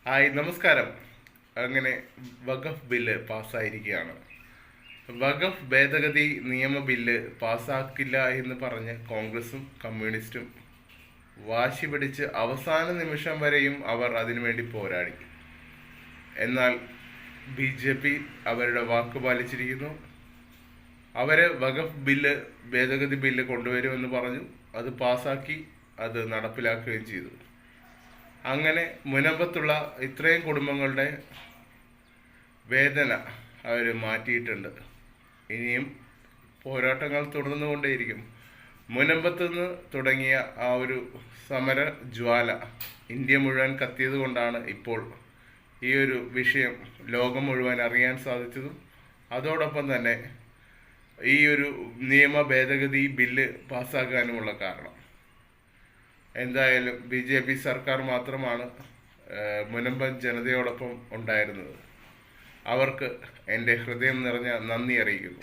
Hi, നമസ്കാരം. അങ്ങനെ വഖഫ് bill പാസ്സായിരിക്കുകയാണ്. വഖഫ് ഭേദഗതി നിയമ ബില്ല് പാസ്സാക്കില്ല എന്ന് പറഞ്ഞ് കോൺഗ്രസും കമ്മ്യൂണിസ്റ്റും വാശി പിടിച്ച് അവസാന നിമിഷം വരെയും അവർ അതിനുവേണ്ടി പോരാടി. എന്നാൽ BJP അവരുടെ വാക്ക് പാലിച്ചിരിക്കുന്നു. അവര് വഖഫ് ബില്ല് ഭേദഗതി ബില്ല് കൊണ്ടുവരുമെന്ന് പറഞ്ഞു, അത് പാസ്സാക്കി, അത് നടപ്പിലാക്കുകയും ചെയ്തു. അങ്ങനെ മുനമ്പത്തുള്ള ഇത്രയും കുടുംബങ്ങളുടെ വേദന അവർ മാറ്റിയിട്ടുണ്ട്. ഇനിയും പോരാട്ടങ്ങൾ തുടർന്നുകൊണ്ടേയിരിക്കും. മുനമ്പത്ത് നിന്ന് തുടങ്ങിയ ആ ഒരു സമര ജ്വാല ഇന്ത്യ മുഴുവൻ കത്തിയത് കൊണ്ടാണ് ഇപ്പോൾ ഈ ഒരു വിഷയം ലോകം മുഴുവൻ അറിയാൻ സാധിച്ചതും അതോടൊപ്പം തന്നെ ഈ ഒരു നിയമ ഭേദഗതി ബില്ല് പാസ്സാക്കാനുമുള്ള കാരണം. എന്തായാലും BJP സർക്കാർ മാത്രമാണ് മുനമ്പൻ ജനതയോടൊപ്പം ഉണ്ടായിരുന്നത്. അവർക്ക് എൻ്റെ ഹൃദയം നിറഞ്ഞ നന്ദി അറിയിക്കുന്നു.